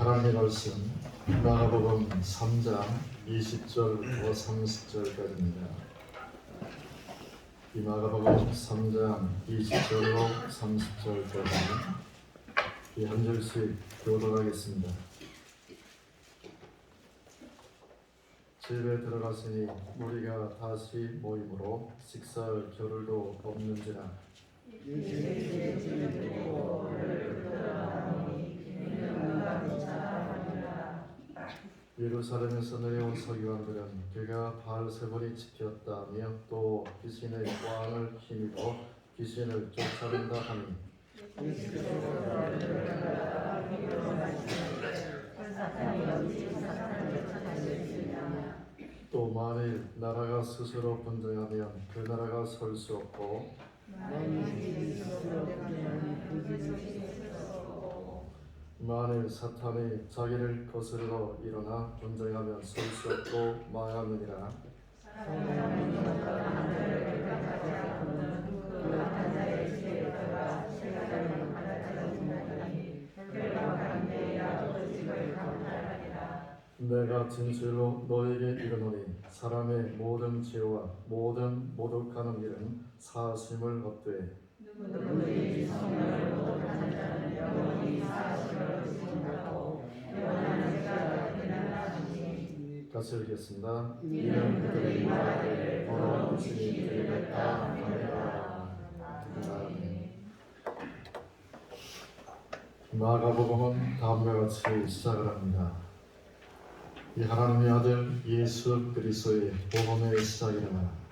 하나님의 말씀 마가복음 3장 20절부터 30절까지입니다. 이 마가복음 3장 20절로 30절까지 이 한 절씩 교독하겠습니다. 집에 들어갔으니 무리가 다시 모임으로 식사할 겨를도 없는지라. 예루살렘에서 내려온 서기관들은 그가 바알세불이 지켰다며 또 귀신의 왕을 힘입어 귀신을 쫓아낸다 하니 또 만일 나라가 스스로 분쟁하면 그 나라가 설 수 없고 만일 사탄이 자기를 거스르러 일어나 분쟁하면 설 수 없고 망하느니라. 내가 진실로 너에게 이르노니 사람의 모든 죄와 모든 모독하는 일은 사하심을 얻되 누구든지 성령을 모독하는 자는 영원히 사하심을 얻지 못하고 영원한 죄가 끝나나니. 같이 읽겠습니다. 이는 그들이 말하기를 더러운 신이 들렸다 하리라. 마가복음은 다음과 같이 시작을 합니다. 이 하나님의 아들 예수 그리스도의 복음의 시작이라.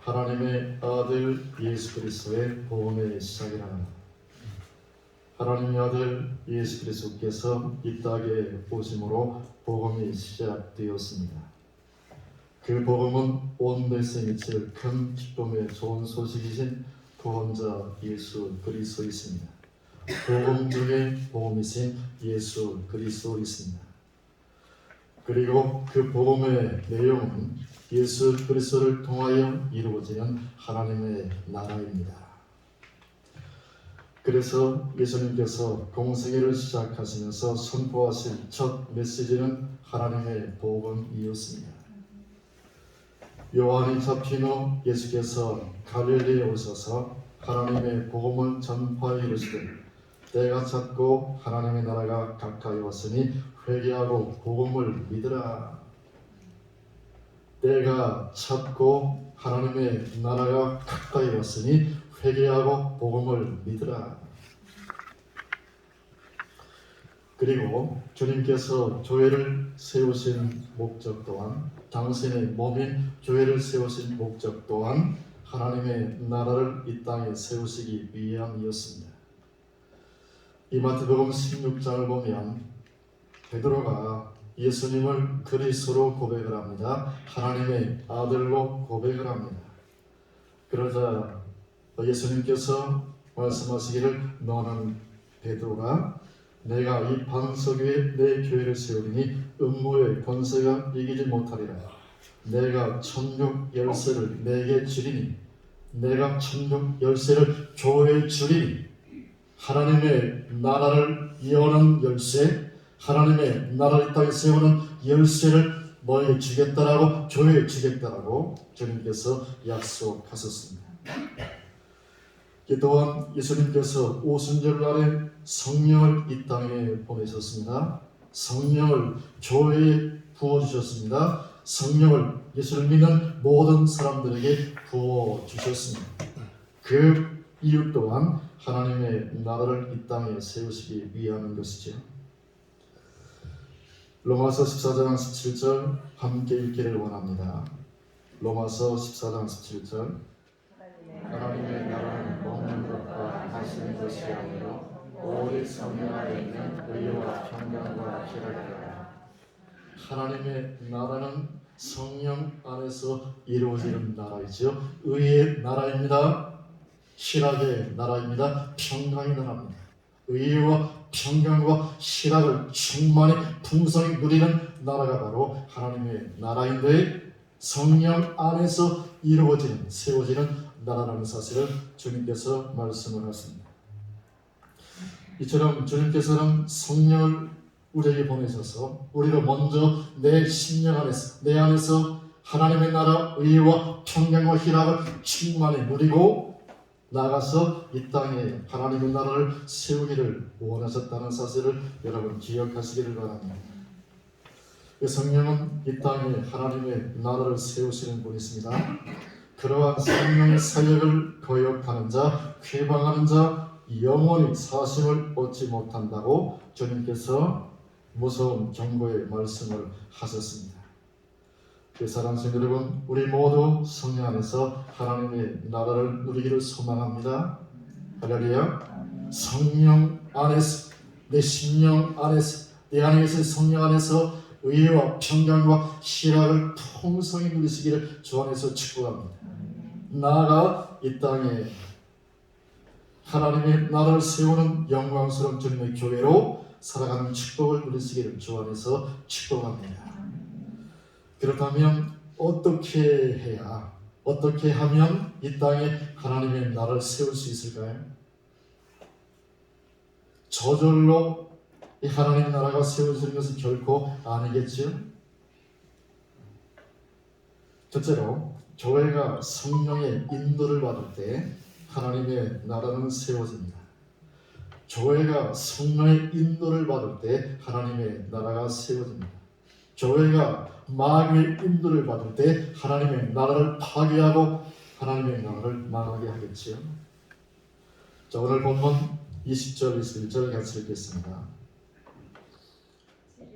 하나님의 아들 예수 그리스도의 복음의 시작이라. 하나님의 아들 예수 그리스도께서 이 땅에 오심으로 복음이 시작되었습니다. 그 복음은 온 백성이 미칠 큰 기쁨의 좋은 소식이신 구원자 예수 그리스도이십니다. 복음 중에 복음이신 예수 그리스도이십니다. 그리고 그 복음의 내용은 예수 그리스도를 통하여 이루어지는 하나님의 나라입니다. 그래서 예수님께서 공생애를 시작하시면서 선포하신 첫 메시지는 하나님의 복음이었습니다. 요한이 잡힌 후 예수께서 갈릴리에 오셔서 하나님의 복음을 전파해 이르시되 때가 찼고 하나님의 나라가 가까이 왔으니 회개하고 복음을 믿으라. 때가 찼고 하나님의 나라가 가까이 왔으니 회개하고 복음을 믿으라. 그리고 주님께서 교회를 세우신 목적 또한 당신의 몸인 교회를 세우신 목적 또한 하나님의 나라를 이 땅에 세우시기 위함이었습니다. 이 마태복음 16장을 보면 베드로가 예수님을 그리스도로 고백을 합니다. 하나님의 아들로 고백을 합니다. 그러자 예수님께서 말씀하시기를 너는 베드로가 내가 이 반석 위에 내 교회를 세우리니 음모의 권세가 이기지 못하리라. 내가 천국 열쇠를 내게 주리니 내가 천국 열쇠를 교회에 주리니 하나님의 나라를 여는 열쇠, 하나님의 나라를 이 땅에 세우는 열쇠를 너에게 주겠다라고 교회에 주겠다라고 주님께서 약속하셨습니다. 또한 예수님께서 오순절날에 성령을 이 땅에 보내셨습니다. 성령을 교회에 부어주셨습니다. 성령을 예수를 믿는 모든 사람들에게 부어주셨습니다. 그 이유 또한 하나님의 나라를 이 땅에 세우시기 위함인 것이죠. 로마서 14장 17절 함께 읽기를 원합니다. 로마서 14장 17절 하나님의 나라는 먹는 것과 마시는 것이 아니라 오직 성령 안에 있는 의와 평강과 희락이라. 하나님의 나라는 성령 안에서 이루어지는 나라이죠. 의의 나라입니다. 희락의 나라입니다. 평강의 나라입니다. 의와 평강과 희락을 충만히 풍성히 누리는 나라가 바로 하나님의 나라인데 성령 안에서 이루어지는 세워지는 나라라는 사실을 주님께서 말씀을 하십니다. 이처럼 주님께서는 성령을 우리에게 보내셔서 우리를 먼저 내 심령 안에서, 내 안에서 하나님의 나라 의와 평강과 희락을 충만히 누리고 나가서 이 땅에 하나님의 나라를 세우기를 원하셨다는 사실을 여러분 기억하시기를 바랍니다. 성령은 이 땅에 하나님의 나라를 세우시는 분이십니다. 그러한 성령의 사역을 거역하는 자, 쾌방하는 자 영원히 사심을 얻지 못한다고 주님께서 무서운 경고의 말씀을 하셨습니다. 사랑하는 성도 여러분, 우리 모두 성령 안에서 하나님의 나라를 누리기를 소망합니다. 할렐루야. 성령 안에서, 내 심령 안에서, 내 안에 계신 성령 안에서 의와 평강과 희락을 풍성히 누리시기를 주 안에서 축복합니다. 나아가 이 땅에 하나님의 나라를 세우는 영광스러운 주님의 교회로 살아가는 축복을 누리시기를 주 안에서 축복합니다. 그렇다면 어떻게 하면 이 땅에 하나님의 나라를 세울 수 있을까요? 저절로 이 하나님의 나라가 세워지는 것은 결코 아니겠죠. 첫째로 교회가 성령의 인도를 받을 때 하나님의 나라는 세워집니다. 교회가 성령의 인도를 받을 때 하나님의 나라가 세워집니다. 교회가 마귀의 인도를 받을 때 하나님의 나라를 파괴하고 하나님의 나라를 망하게 하겠지요. 자, 오늘 본문 20절, 21절 같이 읽겠습니다.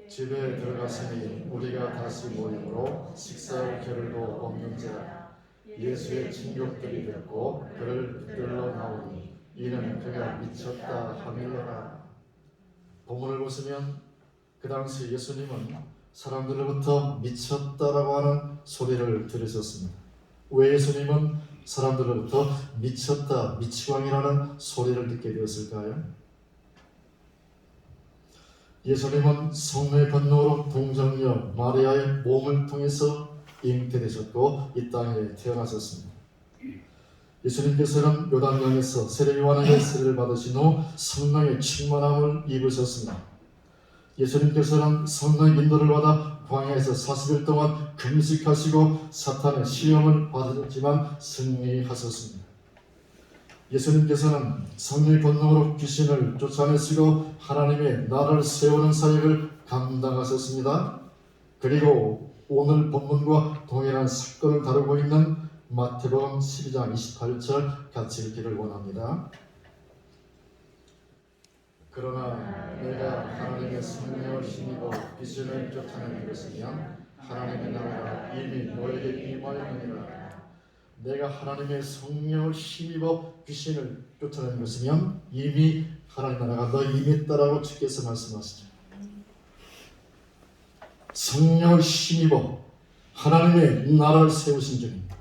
집에 들어갔으니 우리가 다시 모임으로 식사할 겨를도 없는 자 예수의 진격들이 듣고 그를 붙들러 나오니 이는 그가 미쳤다 하밀러라. 본문을 보시면 그 당시 예수님은 사람들로부터 미쳤다라고 하는 소리를 들으셨습니다. 왜 예수님은 사람들로부터 미쳤다, 미치광이라는 소리를 듣게 되었을까요? 예수님은 성령의 번노로 동정녀 마리아의 몸을 통해서 잉태되셨고 이 땅에 태어나셨습니다. 예수님께서는 요단강에서 세례 요한에게 세례를 받으신 후 성령의 충만함을 입으셨습니다. 예수님께서는 성령의 인도를 받아 광야에서 40일 동안 금식하시고 사탄의 시험을 받으셨지만 승리하셨습니다. 예수님께서는 성령의 권능으로 귀신을 쫓아내시고 하나님의 나라를 세우는 사역을 감당하셨습니다. 그리고 오늘 본문과 동일한 사건을 다루고 있는 마태복음 12장 28절 같이 읽기를 원합니다. 그러나 내가 하나님의 성령을 힘입어 귀신을 쫓아내는 것이면 하나님의 나라가 이미 너에게 임하였느니라. 내가 하나님의 성령을 힘입어 귀신을 쫓아내는 것이면 이미 하나님 나라가 너에 임했다라고 주께서 말씀하시죠. 성령을 힘입어 하나님의 나라를 세우신 중입니다.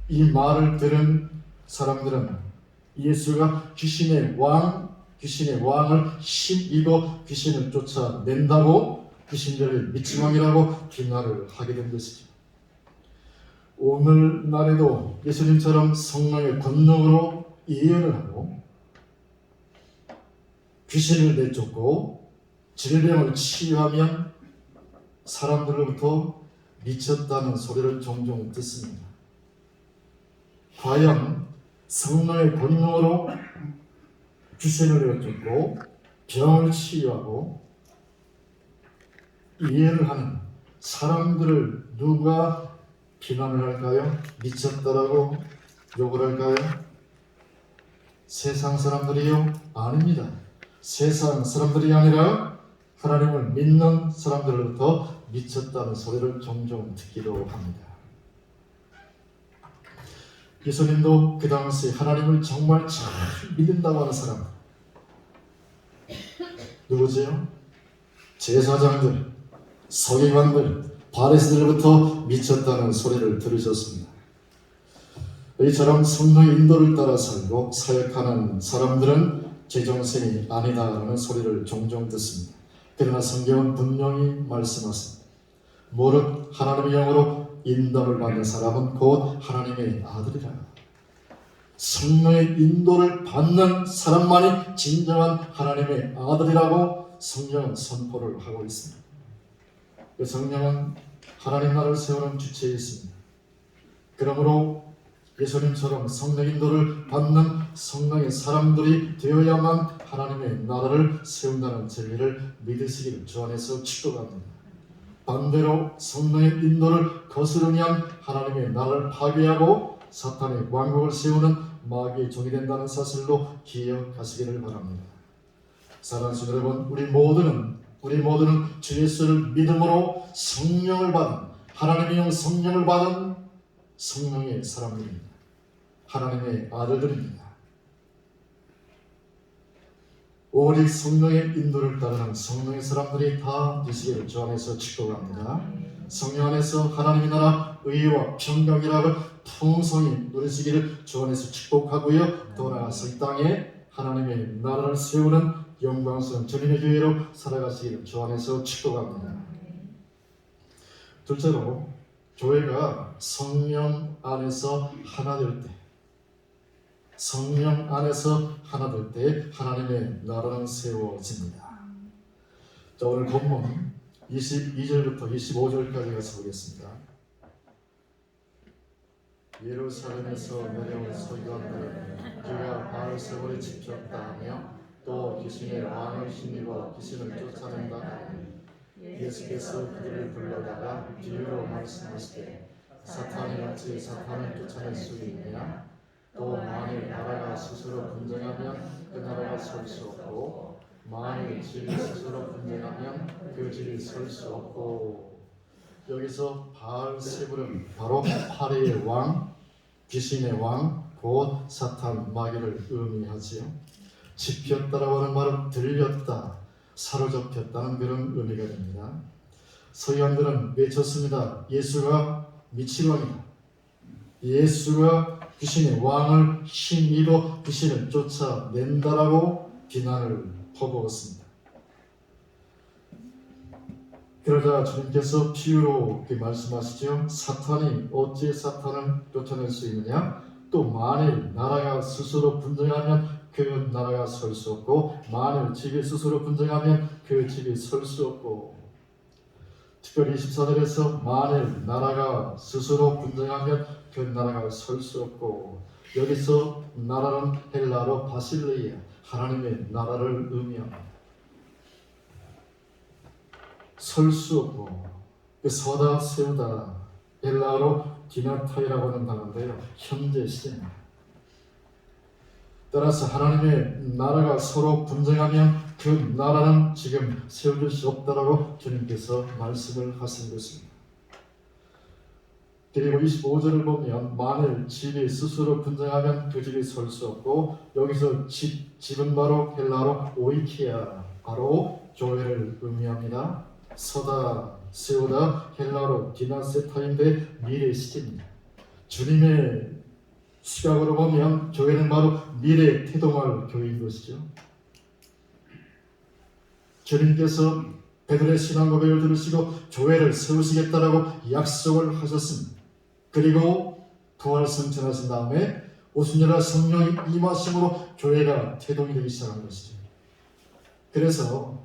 이 말을 들은 사람들은 예수가 귀신의 왕을 힘입어 귀신을 쫓아낸다고 귀신들을 미치광이라고 비난을 하게 된 것이죠. 오늘날에도 예수님처럼 성령의 권능으로 예언을 하고 귀신을 내쫓고 질병을 치유하면 사람들로부터 미쳤다는 소리를 종종 듣습니다. 과연 성령의 권능으로 귀신을 내쫓고 병을 치유하고 예언을 하는 사람들을 누가 비난을 할까요? 미쳤다라고 욕을 할까요? 세상 사람들이요? 아닙니다. 세상 사람들이 아니라 하나님을 믿는 사람들로부터 미쳤다는 소리를 종종 듣기도 합니다. 예수님도 그 당시 하나님을 정말 잘 믿는다고 하는 사람 누구지요? 제사장들, 서기관들, 바리새인들로부터 미쳤다는 소리를 들으셨습니다. 이처럼 성령의 인도를 따라 살고 사역하는 사람들은 제정신이 아니다라는 소리를 종종 듣습니다. 그러나 성경은 분명히 말씀하십니다. 무릇 하나님의 영으로 인도를 받는 사람은 곧 하나님의 아들이라. 성령의 인도를 받는 사람만이 진정한 하나님의 아들이라고 성경은 선포를 하고 있습니다. 그 성령은 하나님 나라를 세우는 주체에 있습니다. 그러므로 예수님처럼 성령 인도를 받는 성령의 사람들이 되어야만 하나님의 나라를 세운다는 진리를 믿으시기를 주 안에서 축복합니다. 반대로 성령의 인도를 거스르면 하나님의 나라를 파괴하고 사탄의 왕국을 세우는 마귀의 종이 된다는 사실로 기억하시기를 바랍니다. 사랑하는 성도 여러분, 우리 모두는 주 예수를 믿음으로 성령을 받은, 하나님의 영 성령을 받은 성령의 사람들입니다. 하나님의 아들들입니다. 오직 성령의 인도를 따르는 성령의 사람들이 다 되시기를 주 안에서 축복합니다. 성령 안에서 하나님의 나라 의와 평강이라고 풍성히 누리시기를 주 안에서 축복하고요. 더 나아가서 이 땅에 하나님의 나라를 세우는 영광스러운 주님의 교회로 살아가시기를 주 안에서 축복합니다. 둘째로, 교회가 성령 안에서 하나 될 때, 성령 안에서 하나 될 때 하나님의 나라는 세워집니다. 자, 오늘 본문 22절부터 25절까지 가서 보겠습니다. 예루살렘에서 내려온 서기관들은 그가 바알세볼에 집혔다 하며 또 귀신의 왕을 힘입어 귀신을 쫓아낸다 하니 예수께서 그들을 불러다가 비유로 말씀하시되 사탄이 어찌 사탄을 쫓아낼 수 있느냐? 또 만일 나라가 스스로 분쟁하면 그 나라가 설 수 없고 만일 집이 스스로 분쟁하면 그 집이 설 수 없고. 여기서 바알세불은 바로 파리의 왕, 귀신의 왕, 곧 사탄 마귀를 의미하지요. 집혔다라고 하는 말은 들렸다, 사로잡혔다는 그런 의미가 됩니다. 서기관들은 외쳤습니다. 예수가 미친 왕이다. 예수가 귀신의 왕을 힘입어 귀신을 쫓아낸다라고 비난을 퍼부었습니다. 그러자 주님께서 비유로 말씀하시죠. 사탄이 어찌 사탄을 쫓아낼 수 있느냐? 또 만일 나라가 스스로 분쟁하면 그 나라가 설 수 없고 만일 집이 스스로 분쟁하면 그 집이 설 수 없고. 특별히 24절에서 만일 나라가 스스로 분쟁하면 그 나라가 설 수 없고, 여기서 나라는 헬라로 바실레이아, 하나님의 나라를 의미합니다. 설 수 없고, 서다 세우다, 헬라어로 디나타이라고 하는 단어인데요, 현재 시제입니다. 따라서 하나님의 나라가 서로 분쟁하면 그 나라는 지금 세워질 수 없다라고 주님께서 말씀을 하신 것입니다. 그리고 25절을 보면 만일 집이 스스로 분쟁하면 그 집이 설 수 없고, 여기서 집은 바로 헬라어로 오이키아, 바로 교회를 의미합니다. 서다 세우다 헬라어로 디나세타인데 미래 시제입니다. 주님의 시각으로 보면 교회는 바로 미래에 태동할 교회인 것이죠. 주님께서 베드로의 신앙 고백을 들으시고 교회를 세우시겠다라고 약속을 하셨습니다. 그리고 부활 승천하신 다음에 오순절날 성령이 임하심으로 교회가 태동이 되기 시작한 것이죠. 그래서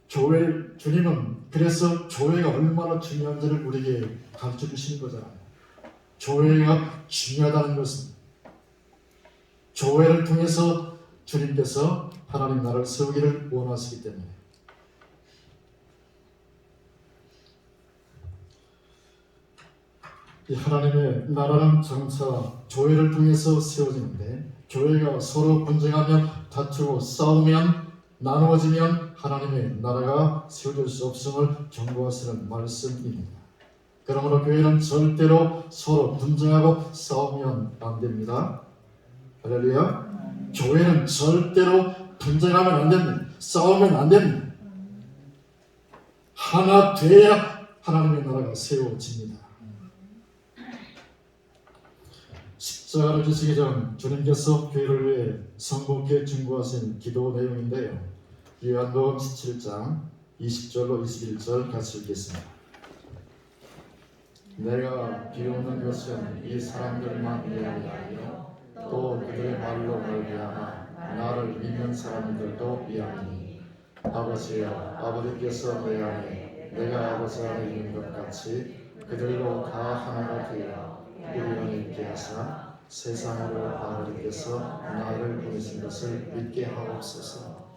주님은 그래서 교회가 얼마나 중요한지를 우리에게 가르쳐 주시는 거잖아요. 교회가 중요하다는 것은 교회를 통해서 주님께서 하나님 나라를 세우기를 원하시기 때문에. 이 하나님의 나라는 장차 교회를 통해서 세워지는데, 교회가 서로 분쟁하면, 다투고 싸우면, 나누어지면 하나님의 나라가 세워질 수 없음을 경고하시는 말씀입니다. 그러므로 교회는 절대로 서로 분쟁하고 싸우면 안 됩니다. 할렐루야. 교회는 절대로 분쟁하면 안 됩니다. 싸우면 안 됩니다. 하나 돼야 하나님의 나라가 세워집니다. 십자가를 지시기 전 주님께서 교회를 위해 성복해 중보하신 기도 내용인데요. 요한복음 17장 20절로 21절 같이 읽겠습니다. 내가 비웃는 것은 이 사람들만 위함이 아니요 또 그들의 말로 말미암아 나를 믿는 사람들도 위함이니 아버지여 아버지께서 내 안에 내가 아버지 안에 있는 것 같이 그들로 다 하나가 되어 우리 안에 있게 하사 세상으로 아버지께서 나를 보내신 것을 믿게 하옵소서.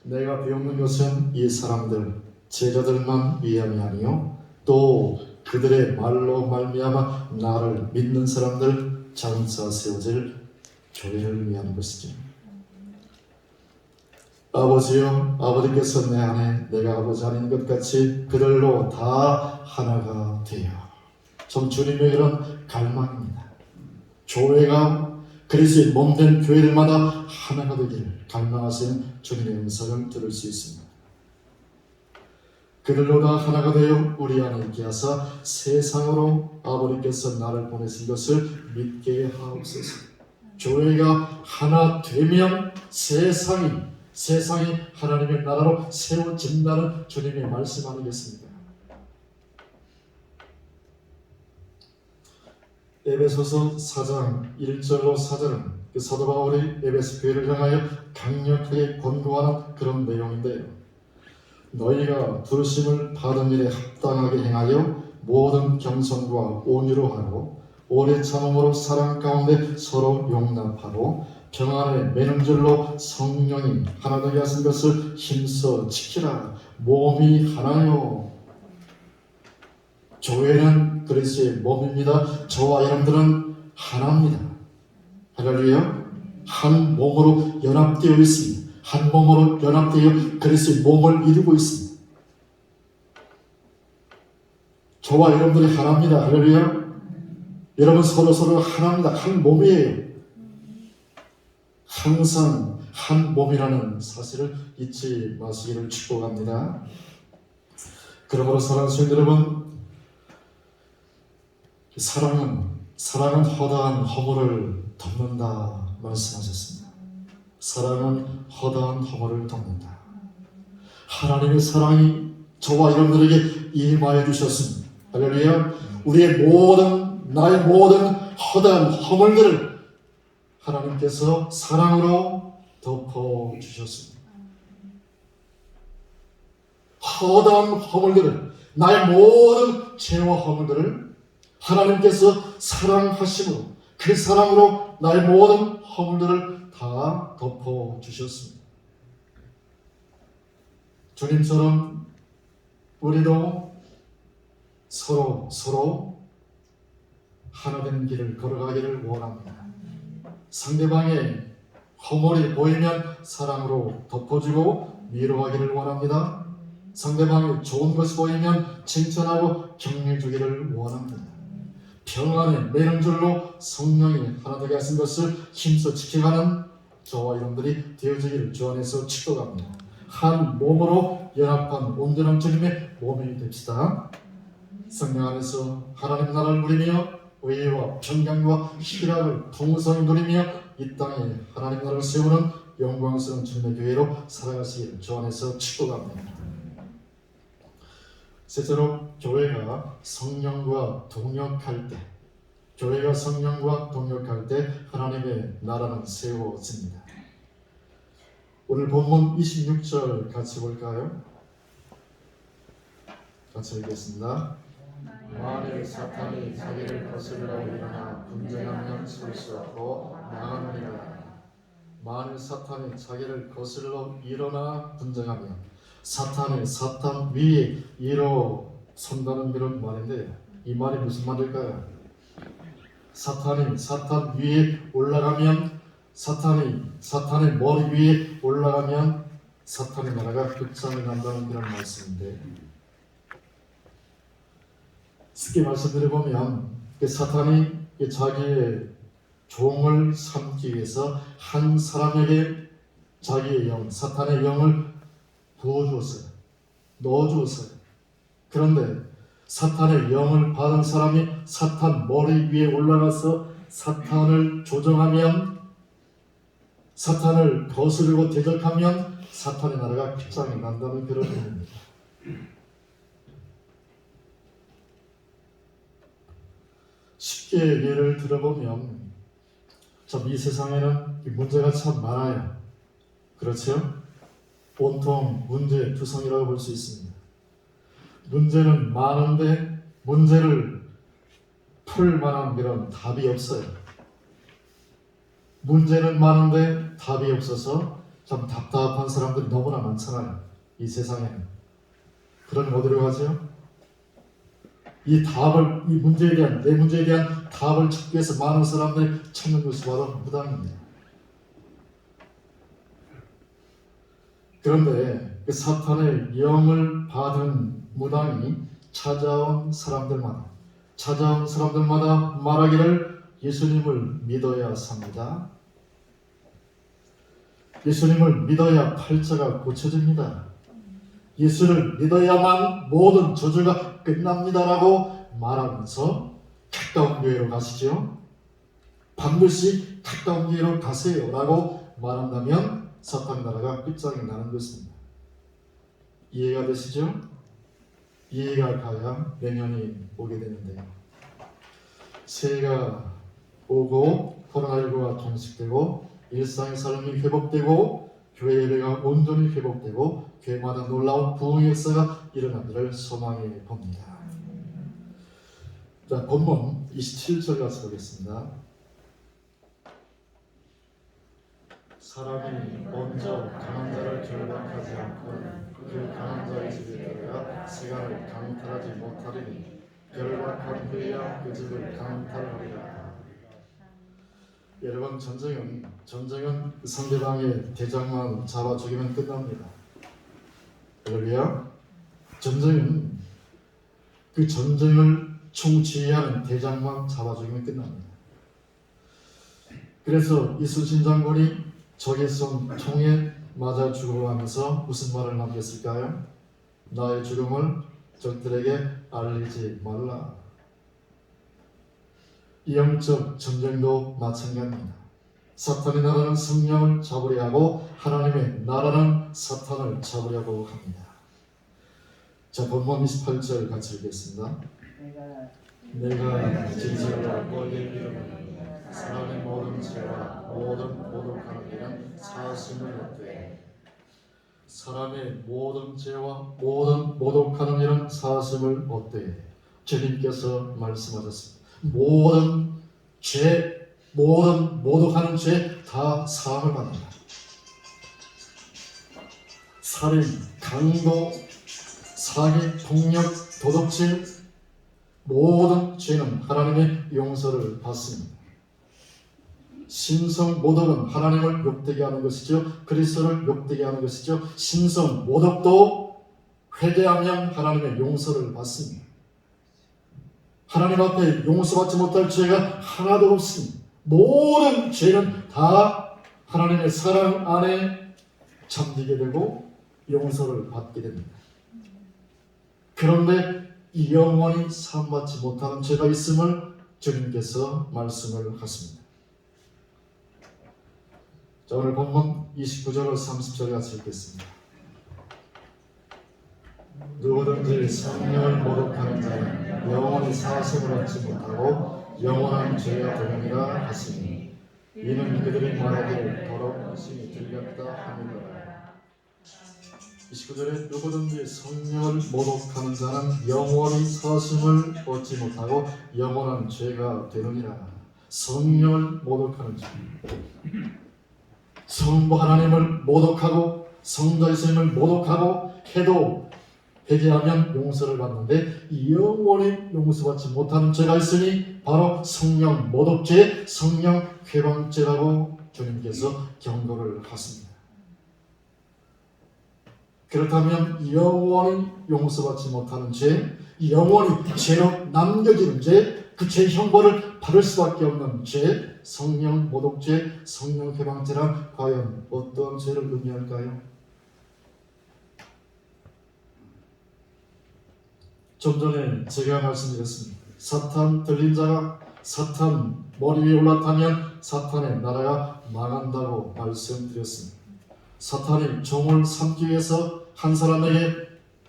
내가 비웃는 것은 이 사람들 제자들만 위함이 아니요 또 그들의 말로 말미암아 나를 믿는 사람들 장차 세워질 교회를 위한 것이죠. 아버지여 아버지께서 내 안에 내가 아버지 안에 있는 것 같이 그들로 다 하나가 되어 전 주님의 이런 갈망입니다. 교회가 그리스도의 몸된 교회들마다 하나가 되기를 갈망하시는 주님의 음성을 들을 수 있습니다. 그들로 다 하나가 되어 우리 안에 있게 하사 세상으로 아버지께서 나를 보내신 것을 믿게 하옵소서. 교회가 하나 되면 세상이 하나님의 나라로 세워진다는 주님의 말씀 아니겠습니까? 에베소서 4장 1절로 4절은 그 사도 바울이 에베소 교회를 향하여 강력하게 권고하는 그런 내용인데요. 너희가 부르심을 받은 일에 합당하게 행하여 모든 겸손과 온유로 하고 오래 참음으로 사랑 가운데 서로 용납하고 평안에 매는 줄로 성령이 하나 되게 하신 것을 힘써 지키라. 몸이 하나요. 교회는 그리스도의 몸입니다. 저와 여러분들은 하나입니다. 할렐루야. 한 몸으로 연합되어 있습니다. 한 몸으로 연합되어 그리스도의 몸을 이루고 있습니다. 저와 여러분들이 하나입니다. 할렐루야. 여러분 서로 하나입니다. 한 몸이에요. 항상 한 몸이라는 사실을 잊지 마시기를 축복합니다. 그러므로 사랑하는 성도 여러분, 사랑은 허다한 허물을 덮는다 말씀하셨습니다. 사랑은 허다한 허물을 덮는다. 하나님의 사랑이 저와 여러분들에게 임하여 주셨습니다. 할렐루야. 나의 모든 허다한 허물들을 하나님께서 사랑으로 덮어주셨습니다. 허다한 허물들을, 나의 모든 죄와 허물들을 하나님께서 사랑하심으로, 그 사랑으로 나의 모든 허물들을 다 덮어주셨습니다. 주님처럼 우리도 서로 하나 되는 길을 걸어가기를 원합니다. 상대방의 허물이 보이면 사랑으로 덮어주고 위로하기를 원합니다. 상대방의 좋은 것이 보이면 칭찬하고 격려 주기를 원합니다. 평안에 매는 줄로 성령이 하나 되게 하신 것을 힘써 지켜가는 저와 여러분들이 되어지기를 주 안에서 축복합니다. 한 몸으로 연합한 온전한 주님의 몸이 됩시다. 성령 안에서 하나님 나라를 누리며 의와 평강과 희락을 풍성히 누리며 이 땅에 하나님 나라를 세우는 영광스러운 주님의 교회로 살아가시기를 주 안에서 축복합니다. 셋째로, 교회가 성령과 동역할 때 하나님의 나라는 세워집니다. 오늘 본문 26절 같이 볼까요? 같이 읽겠습니다. 만일 사탄이 자기를 거스르러 일어나 분쟁하면 설 수 없고 망하느니라. 만일 사탄이 자기를 거스르러 일어나 분쟁하면, 사탄 위에 일어선다는 그런 말인데, 이 말이 무슨 말일까요? 사탄 위에 올라가면, 사탄의 머리 위에 올라가면 사탄의 나라가 끝장이 난다는 그런 말씀인데, 쉽게 말씀드려보면 사탄이 자기의 종을 삼기 위해서 한 사람에게 자기의 사탄의 영을 부어주었어요. 넣어주었어요. 그런데 사탄의 영을 받은 사람이 사탄 머리 위에 올라가서 사탄을 조정하면, 사탄을 거스르고 대적하면 사탄의 나라가 끝장이 난다는 그런 의미입니다. 쉽게 예를 들어보면 참 이 세상에는 문제가 참 많아요. 그렇죠? 온통 문제투성이라고 볼 수 있습니다. 문제는 많은데 문제를 풀 만한 그런 답이 없어요. 문제는 많은데 답이 없어서 참 답답한 사람들이 너무나 많잖아요. 이 세상에는. 그럼 어디로 가죠? 이 문제에 대한, 내 문제에 대한 답을 찾기 위해서 많은 사람들이 찾는 것이 바로 무당입니다. 그런데 그 사탄의 영을 받은 무당이 찾아온 사람들마다 말하기를 예수님을 믿어야 삽니다. 예수님을 믿어야 팔자가 고쳐집니다. 예수를 믿어야만 모든 저주가 끝납니다라고 말하면서 가까운 교회로 가시죠. 반드시 가까운 교회로 가세요라고 말한다면 사탄 나라가 끝장이 나는 것입니다. 이해가 되시죠? 이해가 가야 내년이 오게 되는데요. 새해가 오고 코로나19가 종식되고 일상의 삶이 회복되고 교회 예배가 온전히 회복되고 교회마다 놀라운 부흥의 역사가 일어나기를 소망해 봅니다. 자, 본문 27절 가서 보겠습니다. 사람이 먼저 강한 자를 결박하지 않고는 그 강한 자의 집에 들어가 시간을 강탈하지 못하리니 결박한 후에야 그 집을 강탈하리라. 여러분, 전쟁은 상대방의 대장만 잡아 죽이면 끝납니다. 할렐루야. 전쟁은 그 전쟁을 총지휘하는 대장만 잡아 죽이면 끝납니다. 그래서 이순신 장군이 적의 쏜 총에 맞아 죽어가면서 무슨 말을 남겼을까요? 나의 죽음을 적들에게 알리지 말라. 영적 전쟁도 마찬가지입니다. 사탄의 나라는 성령을 잡으려 하고 하나님의 나라는 사탄을 잡으려고 합니다. 자, 본문 28절 같이 읽겠습니다. 내가 진실로 너희에게 이르노니 사람의 모든 죄와 모든 모독하는 일은 사하심을 얻되 사람의 모든 죄와 모든 모독하는 일은 사하심을 얻되 주님께서 말씀하셨습니다. 모든 죄, 모든 모독하는 죄 다 사함을 받는다. 살인, 강도, 사기, 폭력, 도둑질 모든 죄는 하나님의 용서를 받습니다. 신성 모독은 하나님을 욕되게 하는 것이죠. 그리스도를 욕되게 하는 것이죠. 신성 모독도 회개하면 하나님의 용서를 받습니다. 하나님 앞에 용서받지 못할 죄가 하나도 없습니다. 모든 죄는 다 하나님의 사랑 안에 잠기게 되고 용서를 받게 됩니다. 그런데 영원히 사함받지 못하는 죄가 있음을 주님께서 말씀을 하십니다. 자, 오늘 본문 29절로 30절 같이 읽겠습니다. 누구든지 성령을 모독하는 자는 영원히 사하심을 얻지 못하고 영원한 죄가 되느니라 하시니 이는 그들이 말하기를 더러운 신이 들렸다 하느니라. 29절에 누구든지 성령을 모독하는 자는 영원히 사하심을 얻지 못하고 영원한 죄가 되느니라. 성령을 모독하는 자, 성부 하나님을 모독하고 성자 예수님을 모독하고 해도 회개하면 용서를 받는데 영원히 용서받지 못하는 죄가 있으니 바로 성령 모독죄, 성령 회방죄라고 주님께서 경고를 하십니다. 그렇다면 영원히 용서받지 못하는 죄, 영원히 죄로 남겨지는 죄, 그 죄 형벌을 받을 수밖에 없는 죄, 성령 모독죄, 성령 회방죄란 과연 어떤 죄를 의미할까요? 좀 전에 제가 말씀드렸습니다. 사탄 들린 자가 사탄 머리 위에 올라타면 사탄의 나라가 망한다고 말씀드렸습니다. 사탄이 종을 삼기 위해서 한 사람에게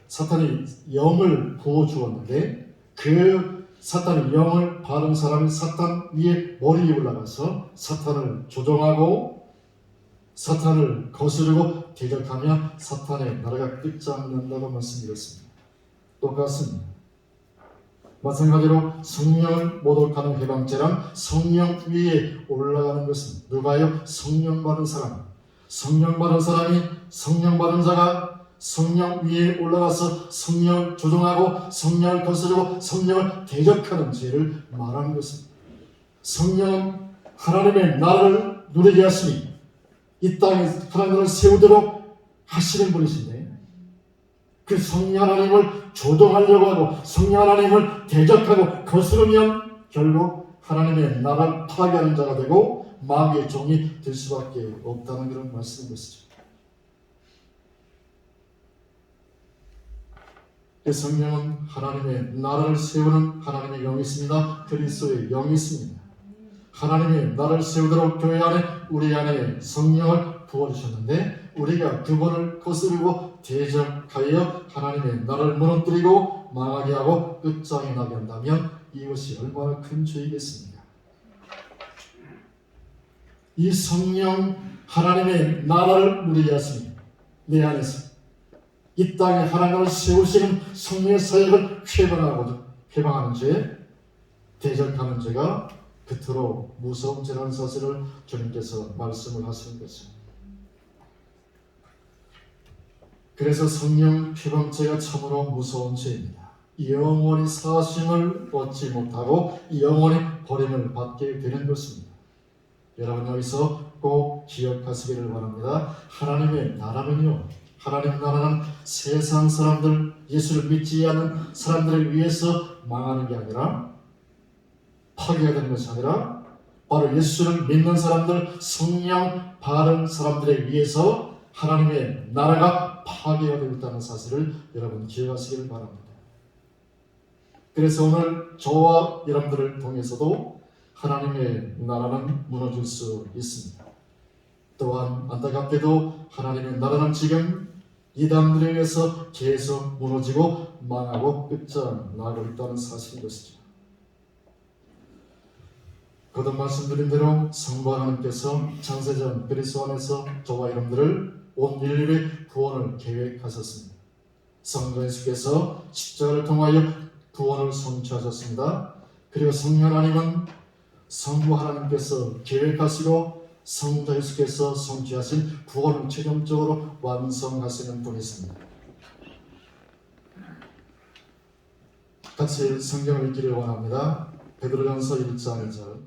사탄이 영을 부어주었는데 그 사탄의 영을 받은 사람이 사탄 위에 머리 위에 올라가서 사탄을 조종하고 사탄을 거스르고 대적하며 사탄의 나라가 끝장난다고 말씀드렸습니다. 똑같습니다. 마찬가지로 성령을 모독하는 해방죄란 성령 위에 올라가는 것은 누가요? 성령 받은 사람. 성령 받은 사람이 성령 받은 자가 성령 위에 올라가서 성령을 조종하고 성령을 거스르고 성령을 대적하는 죄를 말하는 것입니다. 성령은 하나님의 나라를 누리게 하시니 이 땅에 하나님을 세우도록 하시는 분이신데 그 성령 하나님을 조종하려고 하고 성령 하나님을 대적하고 거스르면 결국 하나님의 나라를 파괴하는 자가 되고 마귀의 종이 될 수밖에 없다는 그런 말씀인 것이죠. 성령은 하나님의 나라를 세우는 하나님의 영이 있습니다. 그리스도의 영이 있습니다. 하나님의 나라를 세우도록 교회 안에 우리 안에 성령을 부어주셨는데 우리가 그분을 거스르고 대적하여 하나님의 나라를 무너뜨리고 망하게 하고 끝장이 나게 한다면 이것이 얼마나 큰 죄이겠습니까? 이 성령 하나님의 나라를 누리게 하시니 내 안에서 이 땅에 하나님을 세우시는 성령의 사역을 회방하는 죄, 대적하는 죄가 그토록 무서운 죄라는 사실을 주님께서 말씀을 하시는 것입니다. 그래서 성령 회방죄가 참으로 무서운 죄입니다. 영원히 사심을 얻지 못하고 영원히 버림을 받게 되는 것입니다. 여러분 여기서 꼭 기억하시기를 바랍니다. 하나님의 나라는요, 하나님의 나라는 세상 사람들, 예수를 믿지 않는 사람들을 위해서 망하는 게 아니라 파괴가 되는 것이 아니라 바로 예수를 믿는 사람들, 성령 바른 사람들에 의해서 하나님의 나라가 파괴가 되고 있다는 사실을 여러분 기억하시길 바랍니다. 그래서 오늘 저와 여러분들을 통해서도 하나님의 나라는 무너질 수 있습니다. 또한 안타깝게도 하나님의 나라는 지금 이단들에 의해서 계속 무너지고 망하고 끝장나고 있다는 사실인 것이죠. 거듭 말씀드린 대로 성부 하나님께서 창세전 그리스도 안에서 저와 여러분들을 온 인류의 구원을 계획하셨습니다. 성부 예수께서 십자가를 통하여 구원을 성취하셨습니다. 그리고 성령 하나님은 성부 하나님께서 계획하시고 성자 예수께서 성취하신 구원을 최종적으로 완성하시는 분이십니다. 같이 성경을 읽기를 원합니다. 베드로전서 1장 2절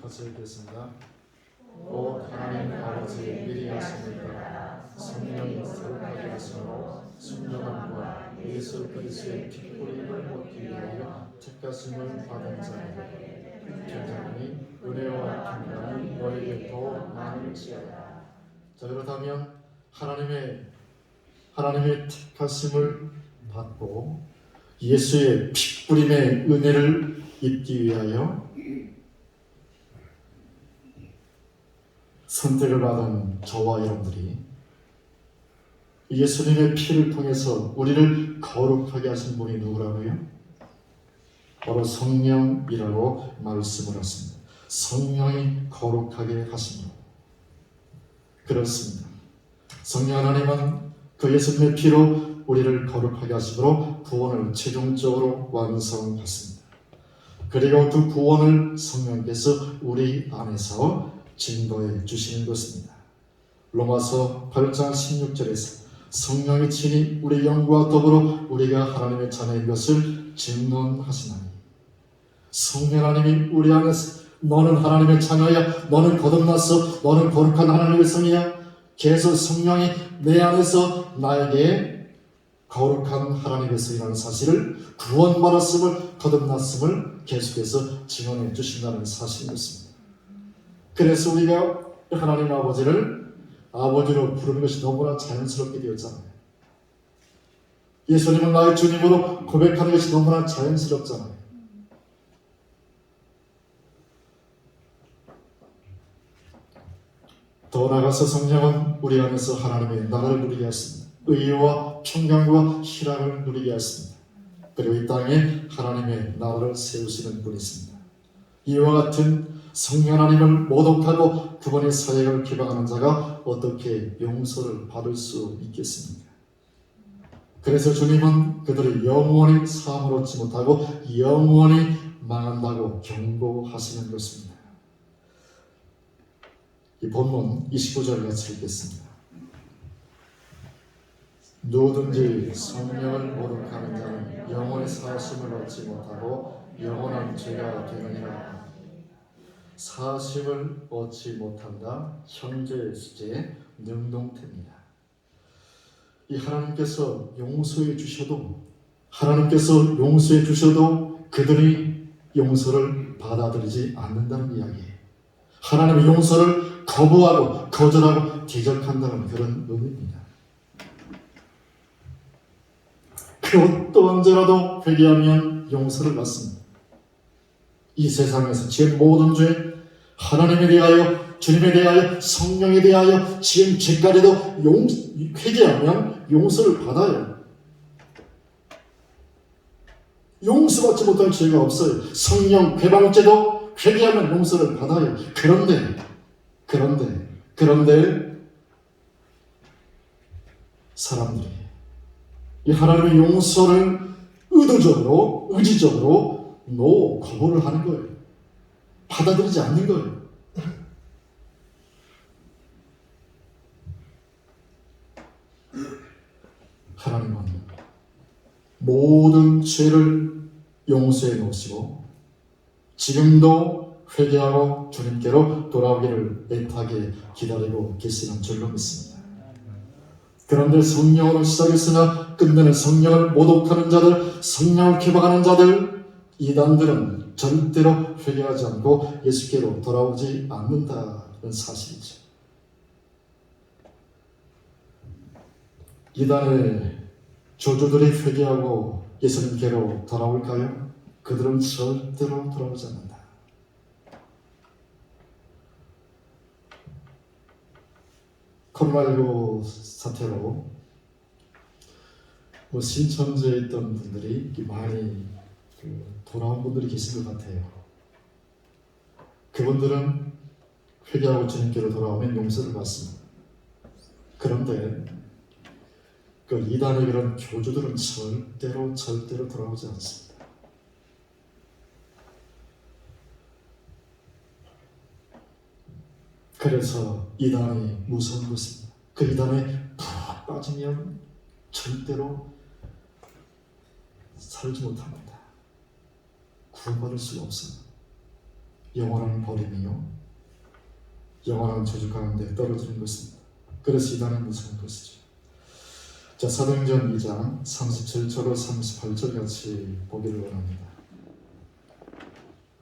같이 읽겠습니다. 오 하나님 아버지 미리 하심을 따라 성령이 거룩하게 하심으로 순전함과 예수 그리스도의 핏뿌림을 얻기 위하여 택하심을 받은 자에게 평강이 은혜와 평강이 너에게 더 많을지어다. 자, 그렇다면 하나님의 택하심을 받고 예수의 핏뿌림의 은혜를 입기 위하여 선택을 받은 저와 여러분들이 예수님의 피를 통해서 우리를 거룩하게 하신 분이 누구라고요? 바로 성령이라고 말씀을 하십니다. 성령이 거룩하게 하십니다. 그렇습니다. 성령 하나님은 그 예수님의 피로 우리를 거룩하게 하심으로 구원을 최종적으로 완성했습니다. 그리고 그 구원을 성령께서 우리 안에서 증거해 주시는 것입니다. 로마서 8장 16절에서 성령이 친히 우리 영과 더불어 우리가 하나님의 자녀인 것을 증언하시나니 성령 하나님이 우리 안에서 너는 하나님의 자녀야, 너는 거듭났어, 너는 거룩한 하나님의 성이야. 계속 성령이 내 안에서 나에게 거룩한 하나님의 성이라는 사실을 구원받았음을 거듭났음을 계속해서 증언해 주신다는 사실이었습니다. 그래서 우리가 하나님 아버지를 아버지로 부르는 것이 너무나 자연스럽게 되었잖아요. 예수님을 나의 주님으로 고백하는 것이 너무나 자연스럽잖아요. 더 나아가서 성령은 우리 안에서 하나님의 나라를 누리게 하십니다. 의와 평강과 희락을 누리게 하십니다. 그리고 이 땅에 하나님의 나라를 세우시는 분이십니다. 이와 같은 성령 하나님을 모독하고 그분의 사역을 비방하는 자가 어떻게 용서를 받을 수 있겠습니까? 그래서 주님은 그들이 영원히 사함을 얻지 못하고 영원히 망한다고 경고하시는 것입니다. 이 본문 29절 같이 읽겠습니다. 누구든지 성령을 모독하는 자는 영원히 사심을 얻지 못하고 영원한 죄가 되느니라. 사심을 얻지 못한다. 현재 시제 능동태입니다. 이 하나님께서 용서해 주셔도 그들이 용서를 받아들이지 않는다는 이야기예요. 하나님의 용서를 거부하고 거절하고 대적한다는 그런 의미입니다. 그 어떠한 죄라도 회개하면 용서를 받습니다. 이 세상에서 지은 모든 죄, 하나님에 대하여, 주님에 대하여, 성령에 대하여 지은 죄까지도 회개하면 용서를 받아요. 용서받지 못할 죄가 없어요. 성령 회방죄도 회개하면 용서를 받아요. 그런데 사람들이 이 하나님의 용서를 의지적으로 거부를 하는 거예요. 받아들이지 않는 거예요. 하나님은 모든 죄를 용서해 놓으시고 지금도 회개하고 주님께로 돌아오기를 애타게 기다리고 계시는 줄로 믿습니다. 그런데 성령으로 시작했으나 끝내는 성령을 모독하는 자들, 성령을 개방하는 자들, 이단들은 절대로 회개하지 않고 예수께로 돌아오지 않는다는 사실이죠. 이단의 조주들이 회개하고 예수님께로 돌아올까요? 그들은 절대로 돌아오지 않는다. 코로나19 사태로 신천지에 있던 분들이 많이 돌아온 분들이 계신 것 같아요. 그분들은 회개하고 주님께로 돌아오면 용서를 받습니다. 그런데 그 이단의 그런 교주들은 절대로 돌아오지 않습니다. 그래서 이단이 무서운 것입니다. 그 이단에 푹 빠지면 절대로 살지 못합니다. 구원받을 수가 없습니다. 영원한 버림이요, 영원한 저주 가운데 떨어지는 것입니다. 그래서 이단은 무서운 것이죠. 자, 사도행전 2장 37절로 38절 같이 보기를 원합니다.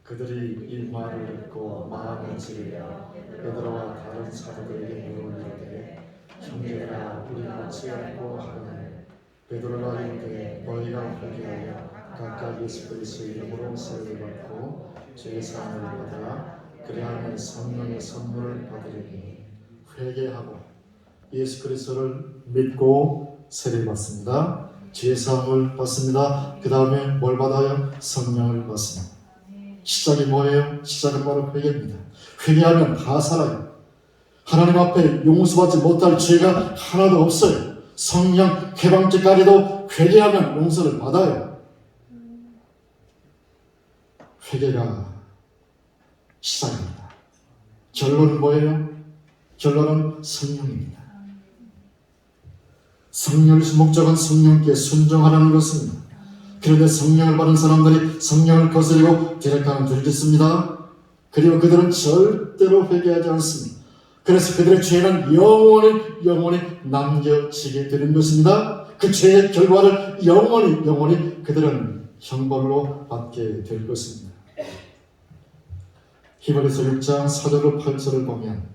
그들이 이 말을 듣고 마음을 찌르며 베드로와 다른 사도들에게 물으리되 형제들아 우리가 어찌하고 하거늘 베드로가 이르되 너희가 회개하여 각각 예수 그리스도의 이름으로 세례를 받고 죄 사함을 받으라. 그리하면 성령의 선물을 받으리니. 회개하고 예수 그리스도를 믿고 세례를 받습니다. 죄 사함을 받습니다. 그 다음에 뭘 받아요? 성령을 받습니다. 시작이 뭐예요? 시작은 바로 회개입니다. 회개하면 다 살아요. 하나님 앞에 용서받지 못할 죄가 하나도 없어요. 성령 개방죄까지도 회개하면 용서를 받아요. 회개가 시작입니다. 결론은 뭐예요? 결론은 성령입니다. 성령의 목적은 성령께 순종하라는 것입니다. 그런데 성령을 받은 사람들이 성령을 거스리고 대적하는 들짓습니다. 그리고 그들은 절대로 회개하지 않습니다. 그래서 그들의 죄는 영원히 남겨지게 되는 것입니다. 그 죄의 결과를 영원히 그들은 형벌로 받게 될 것입니다. 히브리서 6장 4절로 8절을 보면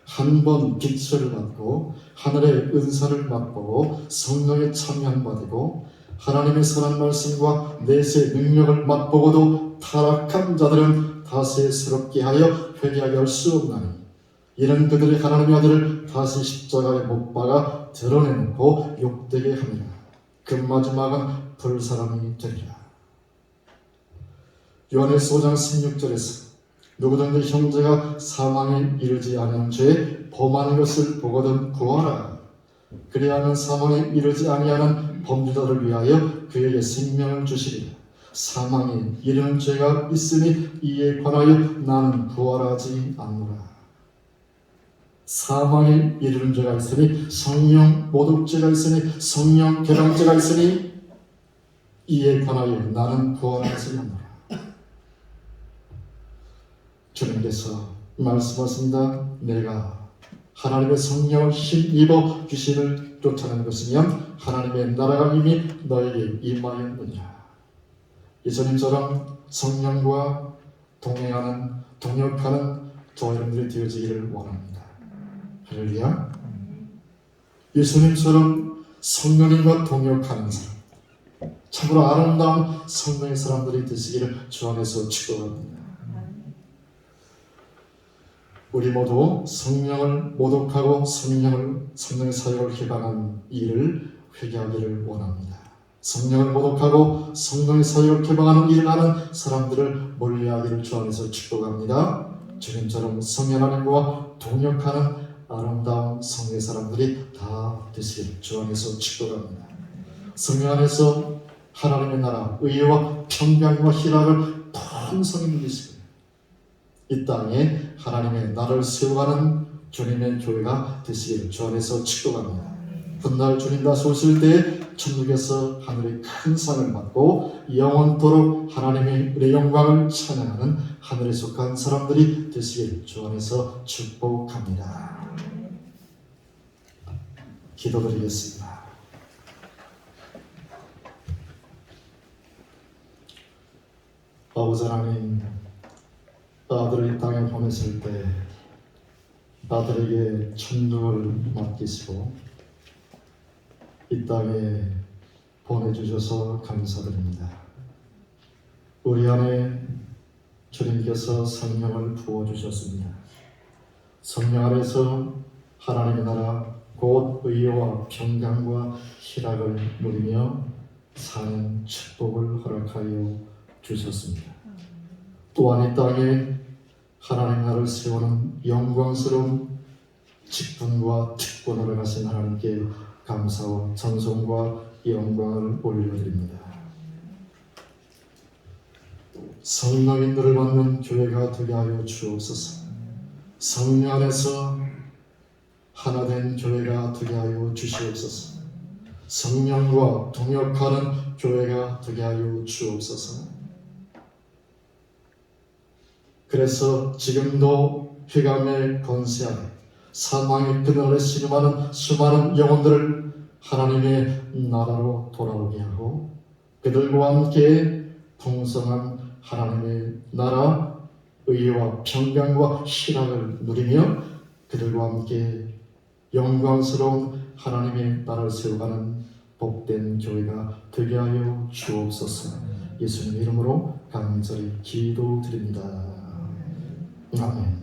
한 번 빛을 받고 하늘의 은사를 맛보고 성령에 참여받고 하나님의 선한 말씀과 내세의 능력을 맛보고도 타락한 자들은 다시스럽게 하여 회개하게 할 수 없나니 이는 그들이 하나님의 아들을 다시 십자가에 못 박아 드러내놓고 욕되게 합니다. 그 마지막은 불사람이 되리라. 요한일서 5장 16절에서 누구든지 형제가 사망에 이르지 아니하는 죄에 범하는 것을 보거든 구하라. 그리하면 사망에 이르지 아니하는 범죄자를 위하여 그에게 생명을 주시리라. 사망에 이르는 죄가 있으니 이에 관하여 나는 구하지 않노라. 사망에 이르는 죄가 있으니 성령 모독죄가 있으니 성령 개방죄가 있으니 이에 관하여 나는 구하지 않노라. 주님께서 말씀하십니다. 내가 하나님의 성령을 힘입어 귀신을 쫓아내는 것이면 하나님의 나라가 이미 너에게 임하였느니라. 예수님처럼 성령과 동행하는 동역하는 저와 여러분들이 되어지기를 원합니다. 할렐루야. 예수님처럼 성령님과 동역하는 사람, 참으로 아름다운 성령의 사람들이 되시기를 주 안에서 축복합니다. 우리 모두 성령을 모독하고 성령의 사역을 개방한 일을 회개하기를 원합니다. 성령을 모독하고 성령의 사역을 개방하는 일을 하는 사람들을 멀리하기를 주 안에서 축복합니다. 주님처럼 성령 하나님과 동역하는 아름다운 성령의 사람들이 다 되시기를 주 안에서 축복합니다. 성령 안에서 하나님의 나라, 의와 평강과 희락을 풍성히 누리시고 이 땅에 하나님의 나라를 세워가는 주님의 교회가 되시기를 주 안에서 축복합니다. 훗날 주님 다시 오실 때 천국에서 하늘의 큰 상을 받고 영원토록 하나님의 은혜의 영광을 찬양하는 하늘에 속한 사람들이 되시기를 주 안에서 축복합니다. 기도드리겠습니다. 아버지 하나님, 아들을 이 땅에 보냈을 때 아들에게 천국을 맡기시고 이 땅에 보내주셔서 감사드립니다. 우리 안에 주님께서 성령을 부어주셨습니다. 성령 안에서 하나님의 나라 곧 의와 평강과 희락을 누리며 사는 축복을 허락하여 주셨습니다. 또한 이 땅에 하나님 나라를 세우는 영광스러운 직분과 특권을 가신 하나님께 감사와 찬송과 영광을 올려드립니다. 성령인들을 받는 교회가 되게 하여 주옵소서. 성령 안에서 하나된 교회가 되게 하여 주시옵소서. 성령과 동역하는 교회가 되게 하여 주옵소서. 그래서 지금도 흑암의 권세 아래 사망의 그늘에 신음하는 수많은 영혼들을 하나님의 나라로 돌아오게 하고 그들과 함께 풍성한 하나님의 나라 의와 평강과 희락을 누리며 그들과 함께 영광스러운 하나님의 나라를 세워가는 복된 교회가 되게 하여 주옵소서. 예수님 이름으로 간절히 기도드립니다. 아멘.